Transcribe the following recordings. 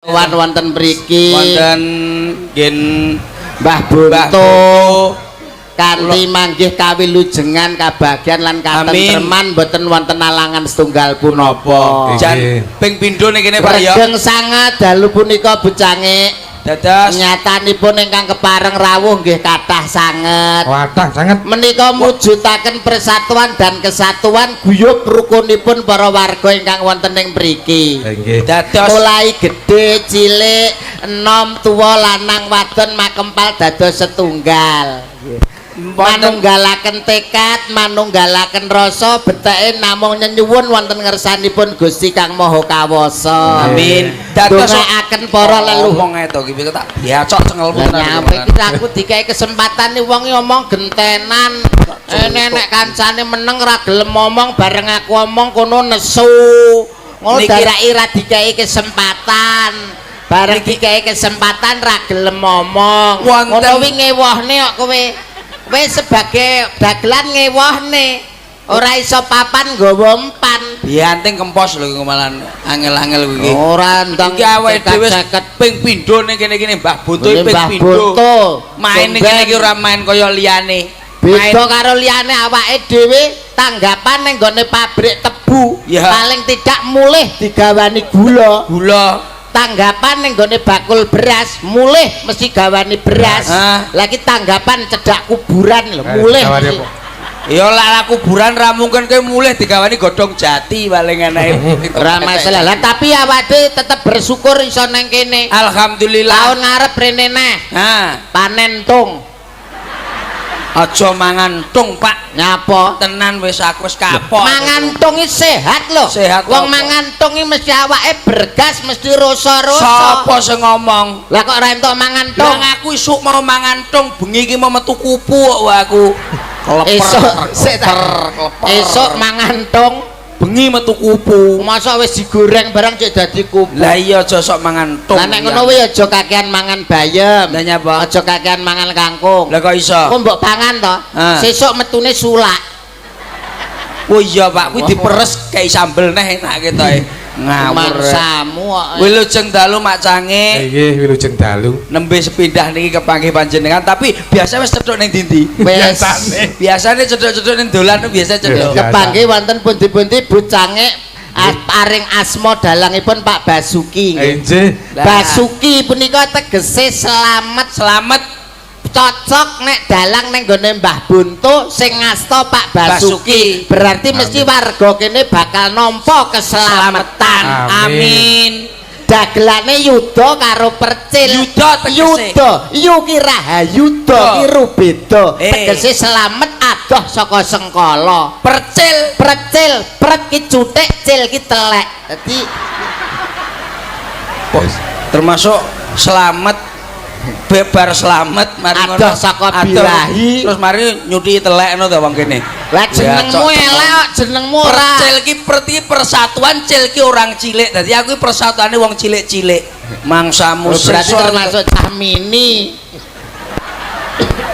wonten mriki wonten nggih Mbah Bonto kanthi manggih kawilujengan kabagyan lan katentreman boten wonten alangan setunggal punapa. Jan ping pindho ning kene Pak ya. Regeng sanget dalu punika bucange dados nyatanipun ingkang kepareng rawuh nggih kathah sanget. Wadah sanget Menika mujudaken persatuan dan kesatuan guyub rukunipun para warga ingkang wonten ing mriki. nggih dados Mulai gede, cilik, enom, tuwa, lanang, wadon makempal dados setunggal. Manunggalaken tekad, manunggalaken rasa, beteke namung nyenyuwun wonten ngersanipun Gusti Kang Maha Kawasa. amin. Dados ndongaaken para leluhur. ngomong to iki tak biacok cengelmu Nyampe iki aku dikai kesempatan nih wong ngomong gentenan. Nek kancane meneng ra gelem ngomong bareng aku omong kono nesu. Ngono daraki ra dikai kesempatan. Bareng dikai kesempatan ra gelem ngomong. Ngono wi ngewohne kok kowe. Kowe sebagai dagelan ngewohne. Ora iso papan nggawa empan. bianting kempos lho malan angel-angel iki. Ora ndang Iki awake dhewe ping pindho ning kene-kene Mbah Bonto ping Mbah pindho. Bonto. Main ning kene iki ora main kaya liyane. Beda karo liyane awake dhewe tanggapan ning gone pabrik tebu Ya. paling tidak mulih digawani gula. Gula Tanggapan ning gone bakul beras mulih mesti gawani beras. Lagi tanggapan cedak kuburan lho mulih. ya lah kuburan ra mungkin kowe mulih digawani godhong jati paling enak. Ora masalah. Lah tapi awake tetep bersyukur iso nang kene. Alhamdulillah. Tahun ngarep rene neh panen tung. Aja mangan tung Pak. Nyapa? Tenan wis aku wis kapok. Mangan tung iki sehat lho. Sehat Wong apa? mangan tung iki mesti awake bergas, mesti rasa-rasa. Sapa sing ngomong? Lah kok ora entuk mangan tung? Lah aku isuk mau mangan tung, bengi iki mau metu kupu kok aku. Esuk mangan tung, bengi metu kupu. masa wis digoreng barang cek dadi kupu. Lah iya aja sok mangan tung. Lah nek ngono kuwi aja kakean mangan bayem. Lah nyapa? Aja kakean mangan kangkung. Lah kok iso? Kok mbok pangan to? Sesuk metune sulak. Oh iya Pak, kuwi diperes kayak sambel neh enak ketoke. Ngawur. Mangsamu kok. Wilujeng dalu Mak Cange. nggih wilujeng dalu Nembe sepindah niki kepanggih panjenengan tapi biasa wis cedhok ning ndi-ndi. Biasane cedhok-cedhok ning dolan biasa cedhok. Kepanggih wonten pundi-pundi bucange paring asma dalangipun Pak Basuki. nggih Basuki punika tegese selamat cocok nek dalang ning gone Mbah Bonto sing ngasta Pak Basuki. Berarti mesti warga kene bakal nampa keselamatan. Amin. Dagelane yuda karo percil. Yuda tegese. Yuda, yuki rahayuda ki rubeda. Tegese selamet adoh saka sengkala. Percil Pret ki cuthik, cil ki telek. Dadi termasuk selamat bebar selamat mari adoh saka birahi terus mari nyuthi telekno to wong kene. lah jenengmu elek kok jenengmu ora Percil ki berarti persatuan cil ki orang cilik. Dadi aku ki persatuane wong cilik-cilik. Mangsamu berarti termasuk cah mini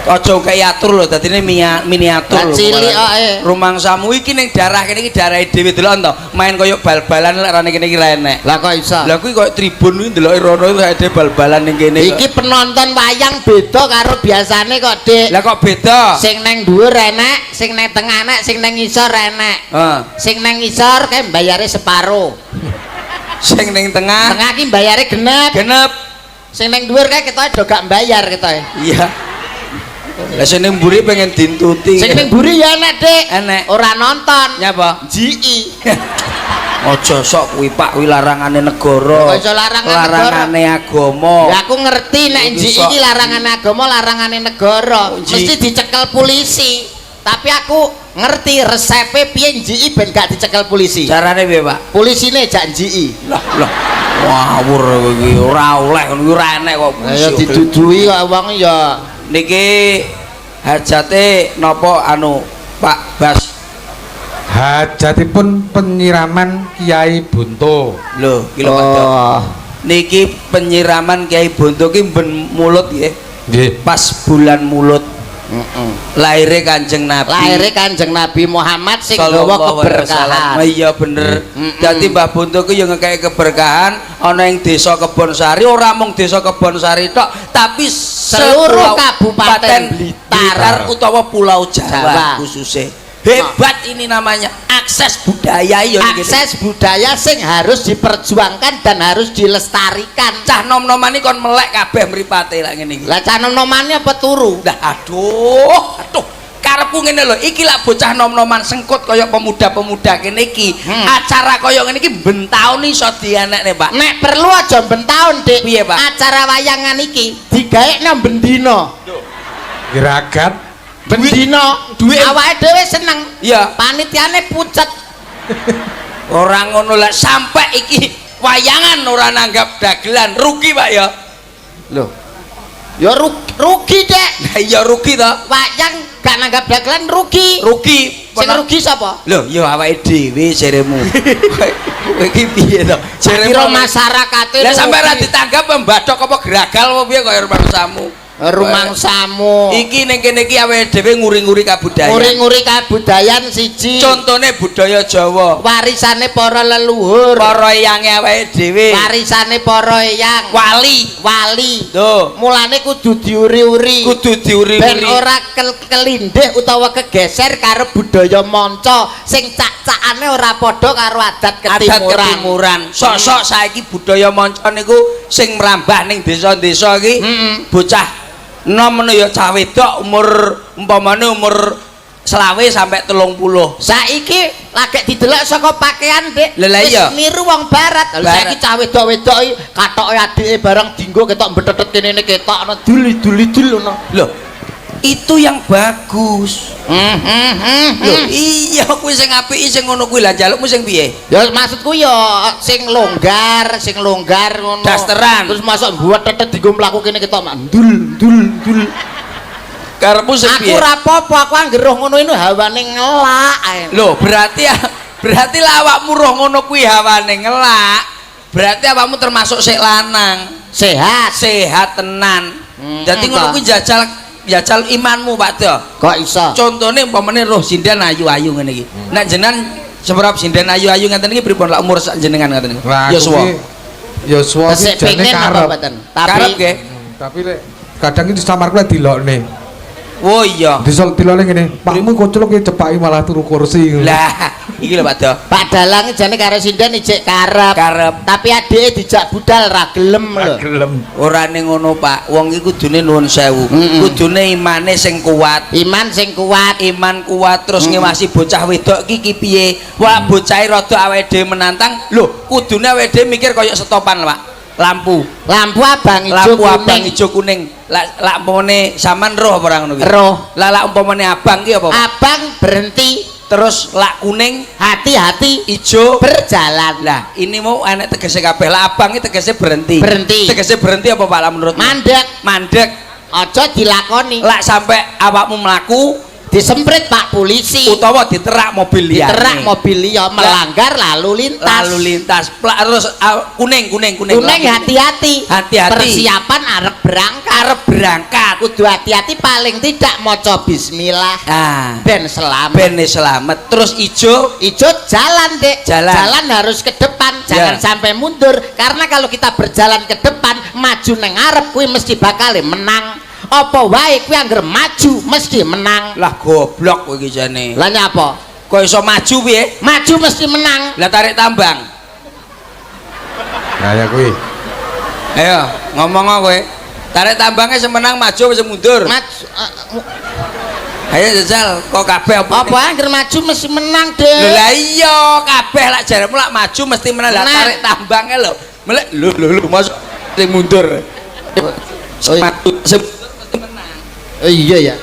aja kaya atur lho dadine miniatur lho. cilik kok Rumangsamu iki ning darah kene iki darahe dhewe delok to. Main koyo bal-balan lek rene kene iki ra enek. lah kok iso Lah kuwi koyo tribun kuwi ndeloki rono dhewe bal-balan ning kene. iki penonton wayang beda karo biasane kok Dik. Lah kok beda? Sing neng dhuwur enek, sing neng tengah enek, sing neng ngisor enek. Sing neng ngisor kae mbayare separo. Sing ning tengah Tengah ki mbayare genep. genep. Sing neng dhuwur kae ketoke do gak mbayar ketoke. Iya. Lah sing ning mburi pengen dintuti. Sing neng mburi ya enek, Dik. Enek. Ora nonton. Nyapa? JI. Aja sok kuwi Pak, kuwi larangane negara. Kok iso larangane larangane agama. Ya aku ngerti nek JI iki larangane agama, larangane negara. Mesti dicekel polisi. Tapi aku ngerti resepe piye JI ben gak dicekel polisi. Carane piye, Pak? Polisine jak JI. Lah, ngawur iki ora oleh ngono ora enek kok. Ya didudui kok wong ya. Niki hajate napa anu Pak Bas? hajatipun penyiraman Kiai Bonto Lho, iki lho Pak. Niki penyiraman Kiai Bonto ki ben mulut nggih. nggih Pas bulan mulut. Lahire Kanjeng Nabi. Lahire Kanjeng Nabi Muhammad sing gawa keberkahan. Iya bener. Dadi Mbah Buntu ku yo ngekeki keberkahan ana ing Desa Kebonsari, ora mung Desa Kebonsari tok, tapi seluruh Kabupaten Blitar utawa Pulau Jawa khususnya. Hebat ini namanya akses budaya ya. Akses budaya sing harus diperjuangkan dan harus dilestarikan. Cah nom-nomane kon melek kabeh mripate lak ngene iki. Lah cah nom-nomane apa turu? Lah aduh. Karepku ngene lho, iki lak bocah nom-noman sengkut kaya pemuda-pemuda kene iki. Acara kaya ngene iki bentaun iso dianekne, Pak. Nek perlu aja bentaun, Dik. Piye, Pak? Acara wayangan iki digawe nang bendina. Geragat Bendina duit awake dhewe seneng. Iya. Panitiane pucet. Ora ngono lah, sampai iki wayangan ora nanggap dagelan, rugi, Pak ya. Loh. Ya rugi, Dek. Lah iya rugi to. Wayang gak nanggap dagelan rugi. Rugi. Sing rugi sapa? Lho, ya awake dhewe jaremu. Kowe iki piye to? Jaremu masyarakate. Lah sampe ra ditanggap mbadhok apa geragal apa piye kaya rumangsamu? Rumangsamu. Iki ning kene iki awake dhewe nguri-nguri kabudayan. Nguri-nguri kabudayan siji. Contone budaya Jawa. Warisane para leluhur. Para eyange awake dhewe. Warisane para eyang. Wali. Tuh. Mulane kudu diuri-uri. Kudu diuri-uri. Ben ora kelindih utawa kegeser karo budaya manca sing cak-cakane ora padha karo adat ketimuran. Sok-sok saiki budaya manca niku sing merambah ning desa-desa iki bocah nom ya cah wedok umur umpamane umur 20 sampai 30. Saiki lagi didelok saka pakaian, Dik. Lha iya. Wis niru wong barat. Lha saiki cah wedok-wedok iki katoke adike barang dinggo ketok mbetetet kene ketok ana duli-duli ngono. Lho, itu yang bagus. Lho, iya kuwi sing apiki sing ngono kuwi lah njalukmu sing piye? Ya maksudku ya sing longgar ngono. Dasteran. Terus masuk buat tetet dienggo mlaku kene ketok mak ndul. Karepmu sing piye? Aku ora apa-apa, aku anggeruh ngono ini hawane ngelak ae. Lho, berarti lah awakmu roh ngono kuwi hawane ngelak. Berarti awakmu termasuk sik lanang. Sehat tenan. Dadi ngono kuwi jajal imanmu, Pak Do. Kok iso? Contone umpamane roh sindan ayu-ayu ngene iki. Nek jenengan seberapa sindan ayu-ayu ngeten iki pripun lak umur jenengan ngeten iki? Yoswa iki jane karep. Karep nggih. Tapi lek kadang iki samarku dilokne. Oh iya. Dilokne ngene, Pakmu kocelok iki cepaki malah turu kursi. Lah, iki lho Pak Do. Pak Dalang jane karo sindan ijek karep. Tapi adike dijak budal ra gelem lho. Ora ning ngono, Pak. Wong iki kudune nuwun sewu. Kudune imane sing kuat. Iman kuat terus ngewasi bocah wedok iki piye? Wah, bocahe rada awake dhewe menantang. Lho, kudune awake dhewe mikir kaya setopan, Pak. Lampu abang ijo kuning. Lak umpamane sampean roh apa ora ngono kuwi? Roh. Lah lak umpamane abang ki apa? Abang berhenti, terus lak kuning hati-hati, ijo berjalan. Lah ini mau enek tegese kabeh. Lah abang iki tegese berhenti. Tegese berhenti apa Pak menurut? Mandek. Aja dilakoni. Lak sampai awakmu mlaku disemprit Pak polisi utawa diterak mobil liya melanggar lalu lintas terus kuning hati-hati persiapan arep berangkat kudu hati-hati paling tidak maca bismillah ben selamat terus ijo jalan Dek jalan harus ke depan jangan sampai mundur karena kalau kita berjalan ke depan maju neng arep kuwi mesti bakal menang apa wae kuwi angger maju mesti menang. Lah goblok kowe iki jane. Lah nyapa? Kok iso maju piye? Maju mesti menang. Lah tarik tambang. Lah ya kuwi. Ayo, ngomong kowe. Tarik tambangnya semenang maju wis mundur. Ayo jajal, kok kabeh apa angger maju mesti menang, Dek. Lah iya, kabeh lak jaremu lak maju mesti menang. Lah tarik tambangnya lho. Melek lho masuk sing mundur. Iya ya.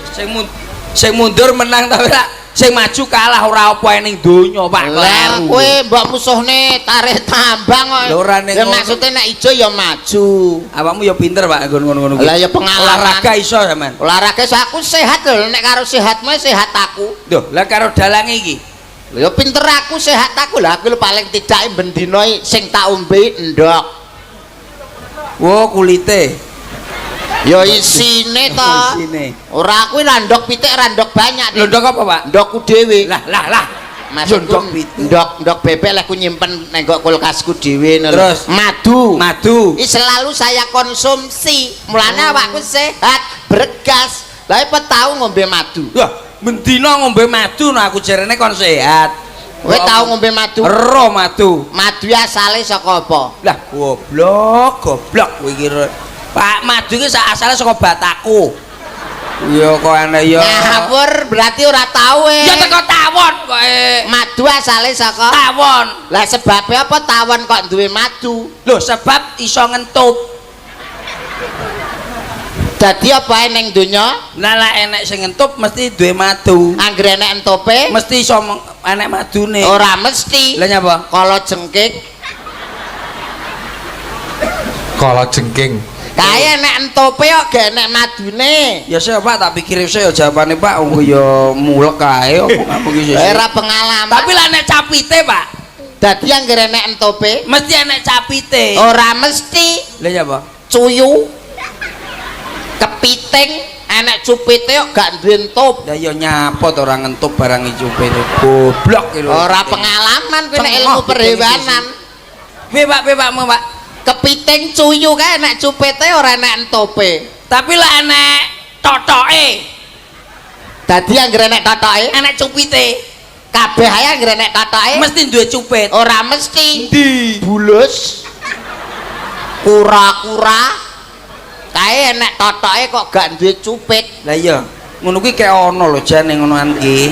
Sing mundur menang tapi lak sing maju kalah ora apa ning donya Pak. Lah kowe mbok musuhne tarik tambang kok. Lho ora ning. Ya maksude nek ijo ya maju. Awakmu ya pinter Pak ngono-ngono kuwi. Lah ya pengalaman. Olahraga iso sampean. Olahraga aku sehat lho nek karo sehatmu sehat aku. Lho, lah karo dalange iki. Lho ya pinter aku sehat aku lah aku paling tidak bendina sing tak ombe endok. Wo kulite. Ya isine to. Isine. Ora kuwi randok pitik randok banyak. Lho ndok apa, Pak? Ndokku dhewe. Lah. Maksudku ndok pitik. ndok bebek lek ku nyimpen nang kulkasku dhewe ngono. Terus? Madu. Iki selalu saya konsumsi. Mulane awakku sehat, bergas. Lah apa tau ngombe madu? Wah, mendina ngombe madu no aku jarene kon sehat. Kowe tau ngombe madu? Ero madu. Madu asale saka apa? Lah goblok kowe iki. Pak, madu iki asale saka bataku. Iya kok ana ya. Ngawur berarti ora tau e. Ya teko tawon kowe. Madu asale saka Tawon. Lah sebabnya apa tawon kok duwe madu? Lho sebab iso ngentup. Dadi apa ning donya? Lah lek enek sing ngentup mesti duwe madu. Angger enek entope Mesti iso enek madune. ora mesti. Lah nyapa? Kala jengking Kala jengking. kae enek entope kok gak enek madune. Ya saya Pak tak pikir saya jawabane Pak wong ya mulek kae ngomong iki. Ora pengalaman. Tapi lah enek capite Pak. Dadi angger enek entope Mesti enek capite. ora mesti. Lah nyapa? Cuyu kepiting enek cupite kok gak duwe entup. Ya ya nyapa to ora ngentup barang icupe itu. Goblok iki lho. Ora pengalaman kuwi nek ilmu perhewanan. Piye Pak, mau Pak? Kepiting cuyu kae enek cupite ora enek entupe. Tapi lah enek totoke, Dadi angger enek totoke, enek cupite. kabeh ae angger enek totoke Mesti duwe cupit. ora mesti. Ndi? Bulus kura-kura kae enek totoke kok gak duwe cupit. Lah iya, ngono kuwi kaya ana lho jane ngonoan ki.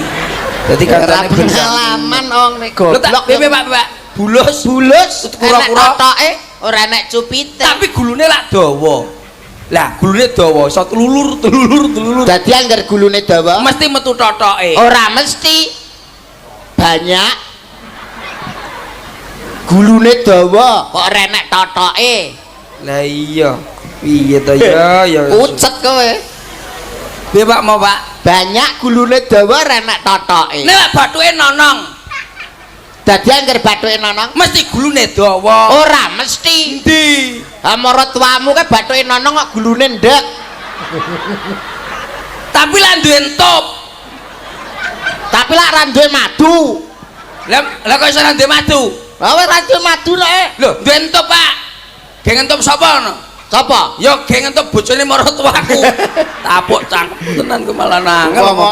Dadi Ora kancane ben pengalaman ong nek Lho tak goblok. piye Pak? Bulus Kura-kura totoke ora enek cupite. tapi gulune lak dawa. Lah gulune dawa iso telulur. Dadi angger gulune dawa Mesti metu totoke. ora mesti. Banyak gulune dawa kok ora enek totoke. Lah iya. Piye to ya Ucet kowe. Piye Pak mau Pak? Banyak gulune dawa ora enek totoke. Nek bathuke nonong, Dadi angger bathuke nonong mesti gulune dawa. ora mesti. Ndi? Marang tuamu ke bathuke nonong kok gulune ndek. Tapi lah duwe entup. Tapi lak ra duwe madu. Lah kok iso duwe madu? Lah wis ra duwe madu lek. Lho, duwe entup Pak. Geng entup sapa no? Sapa? Ya geng entup bojone marang tuaku. Tapuk cangkem tenan ku malah nangel.